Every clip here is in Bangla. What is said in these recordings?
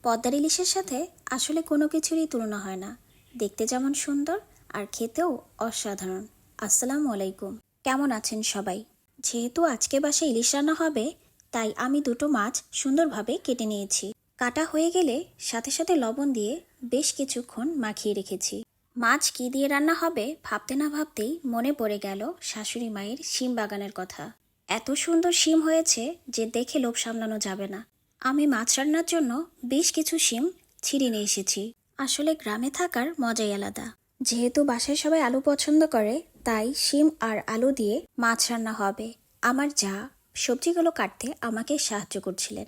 পদ্মার ইলিশের সাথে আসলে কোনো কিছুরই তুলনা হয় না। দেখতে যেমন সুন্দর আর খেতেও অসাধারণ। আসসালামু আলাইকুম, কেমন আছেন সবাই? যেহেতু আজকে বাসায় ইলিশ রান্না হবে, তাই আমি দুটো মাছ সুন্দরভাবে কেটে নিয়েছি। কাটা হয়ে গেলে সাথে সাথে লবণ দিয়ে বেশ কিছুক্ষণ মাখিয়ে রেখেছি। মাছ কী দিয়ে রান্না হবে ভাবতে না ভাবতেই মনে পড়ে গেল শাশুড়ি মায়ের শিম বাগানের কথা। এত সুন্দর শিম হয়েছে যে দেখে লোভ সামলানো যাবে না। আমি মাছ রান্নার জন্য বেশ কিছু শিম ছিঁড়ে নিয়ে এসেছি। আসলে গ্রামে থাকার মজাই আলাদা। যেহেতু বাসায় সবাই আলু পছন্দ করে, তাই শিম আর আলু দিয়ে মাছ রান্না হবে। আমার যা সবজিগুলো কাটতে আমাকে সাহায্য করছিলেন।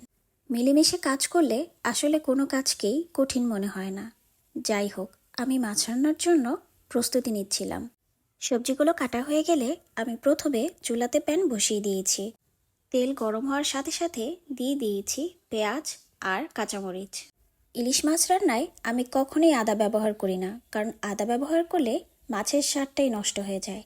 মিলেমিশে কাজ করলে আসলে কোনো কাজকেই কঠিন মনে হয় না। যাই হোক, আমি মাছ রান্নার জন্য প্রস্তুতি নিচ্ছিলাম। সবজিগুলো কাটা হয়ে গেলে আমি প্রথমে চুলাতে প্যান বসিয়ে দিয়েছি। তেল গরম হওয়ার সাথে সাথে দিয়ে দিয়েছি পেঁয়াজ আর কাঁচামরিচ। ইলিশ মাছ রান্নায় আমি কখনোই আদা ব্যবহার করি না, কারণ আদা ব্যবহার করলে মাছের স্বাদটাই নষ্ট হয়ে যায়।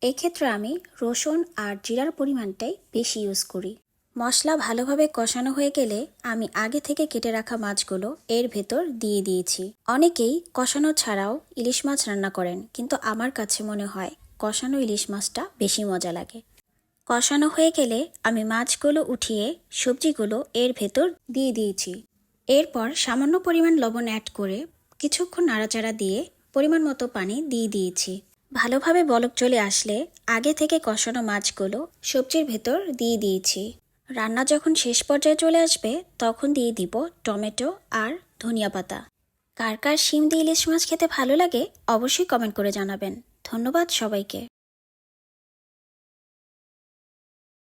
এক্ষেত্রে আমি রসুন আর জিরার পরিমাণটাই বেশি ইউজ করি। মশলা ভালোভাবে কষানো হয়ে গেলে আমি আগে থেকে কেটে রাখা মাছগুলো এর ভেতর দিয়ে দিয়েছি। অনেকেই কষানো ছাড়াও ইলিশ মাছ রান্না করেন, কিন্তু আমার কাছে মনে হয় কষানো ইলিশ মাছটা বেশি মজা লাগে। কষানো হয়ে গেলে আমি মাছগুলো উঠিয়ে সবজিগুলো এর ভেতর দিয়ে দিয়েছি। এরপর সামান্য পরিমাণ লবণ অ্যাড করে কিছুক্ষণ নাড়াচাড়া দিয়ে পরিমাণ মতো পানি দিয়ে দিয়েছি। ভালোভাবে বলক চলে আসলে আগে থেকে কষানো মাছগুলো সবজির ভেতর দিয়ে দিয়েছি। রান্না যখন শেষ পর্যায়ে চলে আসবে তখন দিয়ে দিব টমেটো আর ধনিয়া পাতা। কার কার শিম দিয়ে ইলিশ মাছ খেতে ভালো লাগে অবশ্যই কমেন্ট করে জানাবেন। ধন্যবাদ সবাইকে।